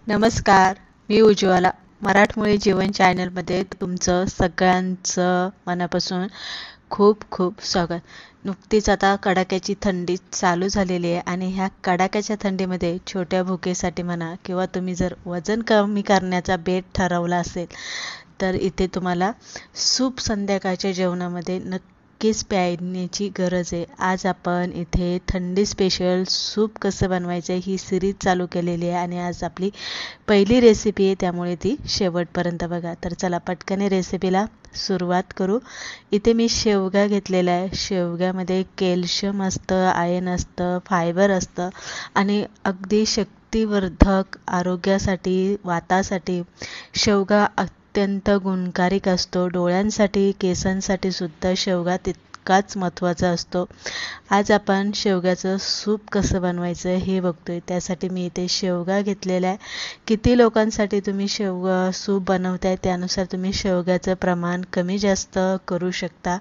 नमस्कार, मी उज्ज्वला. मराठमोळी जीवन चॅनलमध्ये तुमचं सगळ्यांचं मनापासून खूप खूप स्वागत. नुकतीच आता कडाक्याची थंडी चालू झालेली आहे आणि ह्या कडाक्याच्या थंडीमध्ये छोट्या भुकेसाठी म्हणा किंवा तुम्ही जर वजन कमी करण्याचा बेत ठरवला असेल तर इथे तुम्हाला सूप संध्याकाळच्या जेवणामध्ये नक्कीच प्यायण्याची गरज आहे. आज आपण इथे थंडी स्पेशल सूप कसं बनवायचं ही सिरीज चालू केलेली आहे आणि आज आपली पहिली रेसिपी आहे, त्यामुळे ती शेवटपर्यंत बघा. तर चला पटकन रेसिपीला सुरुवात करू. इथे मी शेवगा घेतलेला आहे. शेवग्यामध्ये कॅल्शियम असतं, आयर्न असतं, फायबर असतं आणि अगदी शक्तिवर्धक आरोग्यासाठी, वातासाठी शेवगा अत्यंत गुणकारिक असतो. डोळ्यांसाठी, केसांसाठी सुद्धा शेवगा तितकाच महत्त्वाचा असतो. आज आपण शेवग्याचं सूप कसं बनवायचं हे बघतोय. त्यासाठी मी इथे शेवगा घेतलेला आहे. किती लोकांसाठी तुम्ही शेवगा सूप बनवताय त्यानुसार तुम्ही शेवग्याचं प्रमाण कमी जास्त करू शकता.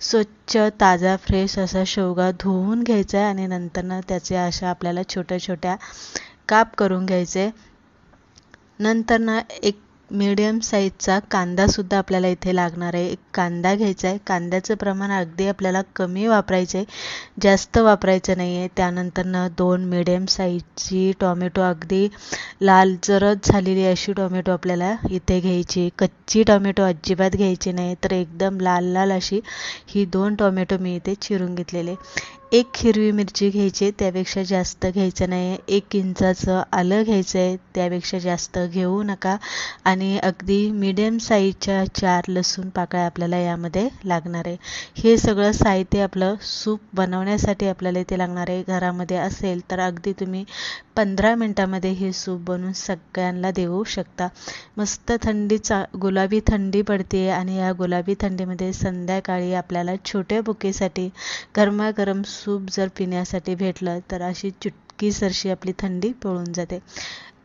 स्वच्छ ताजा फ्रेश असा शेवगा धुवून घ्यायचा आहे आणि नंतर त्याचे अशा आपल्याला छोट्या छोट्या काप करून घ्यायचे. नंतर एक मीडियम साईजचा कांदासुद्धा आपल्याला इथे लागणार आहे. एक कांदा घ्यायचा आहे. कांद्याचं प्रमाण अगदी आपल्याला कमी वापरायचं आहे, जास्त वापरायचं नाही आहे. त्यानंतर 2 मीडियम साईजची टोमॅटो, अगदी लाल जरद झालेली अशी टोमॅटो आपल्याला इथे घ्यायची. कच्ची टोमॅटो अजिबात घ्यायची नाही, तर एकदम लाल लाल अशी ही 2 टोमॅटो मी इथे चिरून घेतलेले. 1 हिरवी मिरची घ्यायची, त्यापेक्षा जास्त घ्यायचं नाही. 1 इंचाचं आलं घ्यायचं आहे, त्यापेक्षा जास्त घेऊ नका. आणि अगदी मीडियम साईजच्या 4 लसूण पाकळ्या आपल्याला यामध्ये लागणार आहे. हे सगळं साहित्य आपलं सूप बनवण्यासाठी आपल्याला इथे लागणार आहे. घरामध्ये असेल तर अगदी तुम्ही 15 मिनटामध्ये हे सूप बनवून सगळ्यांना देऊ शकता. मस्त गुलाबी थंडी पडते आणि या गुलाबी थंडीमध्ये संध्याकाळी आपल्याला छोट्या भुकेसाठी गरमागरम सूप जर पिण्यासाठी भेटलं तर अशी चुटकीसरशी आपली थंडी पळून जाते.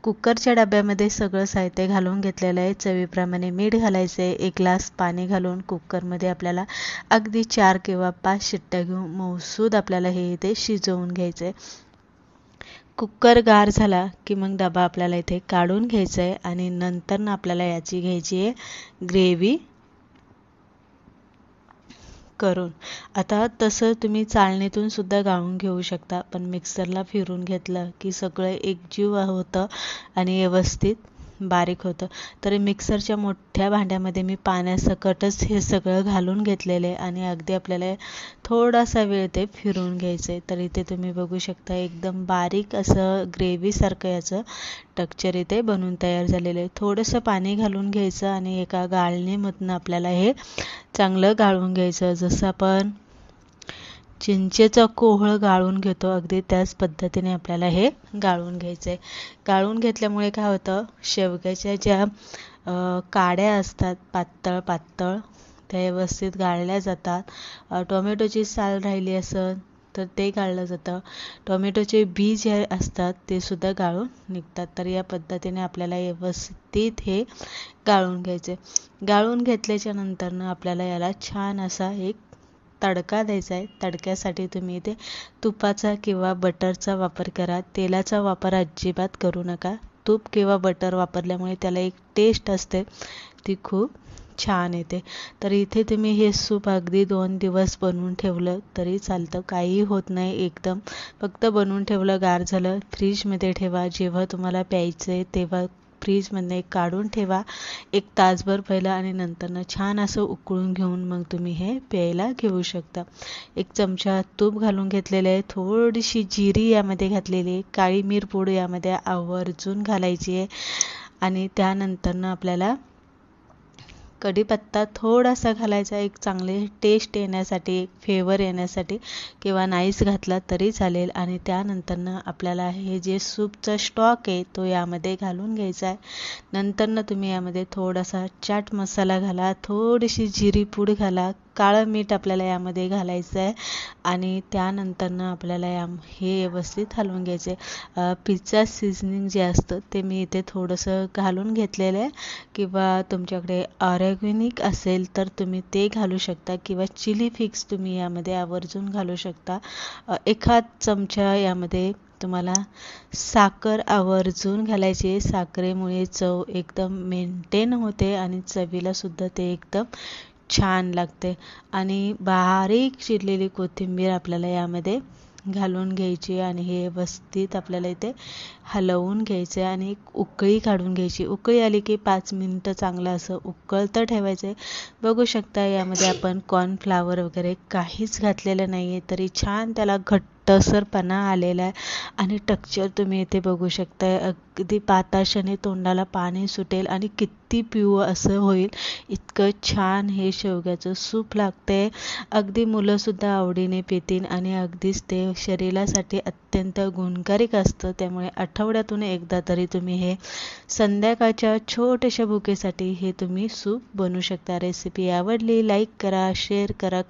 कुकरच्या डब्यामध्ये सगळं साहित्य घालून घेतलेलं आहे. चवीप्रमाणे मीठ घालायचं आहे. 1 ग्लास पाणी घालून कुकरमध्ये आपल्याला अगदी 4 किंवा 5 शिट्ट्या घेऊन मौसूद आपल्याला हे इथे शिजवून घ्यायचं आहे. कुकर गार झाला की मग डबा आपल्याला इथे काढून घ्यायचा आहे आणि नंतर आपल्याला याची घ्यायची आहे ग्रेव्ही करून. आता तसं तुम्ही चाळणीतून सुद्धा गाळून घेऊ शकता, पण मिक्सरला फिरून घेतलं की सगळं एकजीव होतं आणि व्यवस्थित बारीक होतं. तर मिक्सरच्या मोठ्या भांड्यामध्ये मी पाण्यासकटच हे सगळं घालून घेतलेलं आहे आणि अगदी आपल्याला थोडासा वेळ ते फिरून घ्यायचं आहे. तर इथे तुम्ही बघू शकता एकदम बारीक असं ग्रेव्हीसारखं याचं टेक्स्चर इथे बनून तयार झालेलं आहे. थोडंसं पाणी घालून घ्यायचं आणि एका गाळणीमधून आपल्याला हे चांगलं गाळून घ्यायचं. जसं आपण चिंचेचा कोहळ गाळून घेतो अगदी त्याच पद्धतीने आपल्याला हे गाळून घ्यायचं आहे. गाळून घेतल्यामुळे काय होतं, शेवग्याच्या ज्या काड्या असतात पातळ पातळ त्या व्यवस्थित गाळल्या जातात. टोमॅटोची साल राहिली असेल तर ते गाळलं जातं. टोमॅटोचे बी जे असतात ते सुद्धा गाळून निघतात. तर या पद्धतीने आपल्याला व्यवस्थित हे गाळून घ्यायचे. गाळून घेतल्याच्या नंतर आपल्याला याला छान असा एक तडका द्यायचा आहे. तडक्यासाठी तुम्ही इथे तुपाचा किंवा बटरचा वापर करा. तेलाचा वापर अजिबात करू नका. तूप किंवा बटर वापरल्यामुळे त्याला एक टेस्ट असते, ती खूप छान येते. तर इथे तुम्ही हे सूप अगदी 2 दिवस बनवून ठेवलं तरी चालतं, काही होत नाही. एकदम फक्त बनवून ठेवलं, गार झालं, फ्रीजमध्ये ठेवा. जेव्हा तुम्हाला प्यायचं आहे तेव्हा फ्रीजमधनं काढून ठेवा 1 तासभर पहिलं आणि नंतर छान असं उकळून घेऊन मग तुम्ही हे प्यायला घेऊ शकता. 1 चमचा तूप घालून घेतलेलं आहे. थोडीशी जिरी यामध्ये घातलेली आहे. काळी मिरपूड यामध्ये आवर्जून घालायची आहे आणि त्यानंतर आपल्याला कढीपत्ता थोडासा घालायचा, एक चांगले टेस्ट येण्यासाठी, एक फ्लेवर येण्यासाठी, किंवा नाहीच घातला तरी चालेल. आणि त्यानंतर आपल्याला हे जे सूपचा स्टॉक आहे तो यामध्ये घालून घ्यायचा आहे. नंतर तुम्ही यामध्ये थोडासा चाट मसाला घाला, थोडीशी जिरी पूड घाला, काळं मीठ आपल्याला यामध्ये घालायचं आहे आणि त्यानंतर आपल्याला हे व्यवस्थित हलवून घ्यायचे. पिझ्झा सीझनिंग जे असतं ते मी इथे थोडंसं घालून घेतलेलं आहे, किंवा तुमच्याकडे ऑर्गॅनिक असेल तर तुम्ही ते घालू शकता, किंवा चिली फ्लेक्स तुम्ही यामध्ये आवर्जून घालू शकता. एखाद चमचा यामध्ये तुम्हाला साखर आवर्जून घालायची आहे. साखरेमुळे चव एकदम मेंटेन होते आणि चवीला सुद्धा ते एकदम छान लागते. आणि बारीक चिरलेली कोथिंबीर आपल्याला यामध्ये घालून घ्यायची आणि हे व्यवस्थित आपल्याला इथे हलवून घ्यायचं आहे आणि एक उकळी काढून घ्यायची. उकळी आली की 5 मिनिटं चांगलं असं उकळतं ठेवायचं आहे. बघू शकता यामध्ये आपण कॉर्नफ्लावर वगैरे काहीच घातलेलं नाही आहे, तरी छान त्याला घट्टसरपणा आलेला आहे. आणि टेक्स्चर तुम्ही इथे बघू शकताय, अगदी पाताशाने तोंडाला पाणी सुटेल आणि किती पिवं असं होईल, इतकं छान हे शेवग्याचं सूप लागते. अगदी मुलंसुद्धा आवडीने पितील आणि अगदीच ते शरीरासाठी अत्यंत गुणकारिक असतं. त्यामुळे आठवड्यातून एकदा तरी तुम्ही हे संध्याकाळच्या छोट्याशा भुकेसाठी हे तुम्ही सूप बनवू शकता. रेसिपी आवडली लाईक करा, शेअर करा.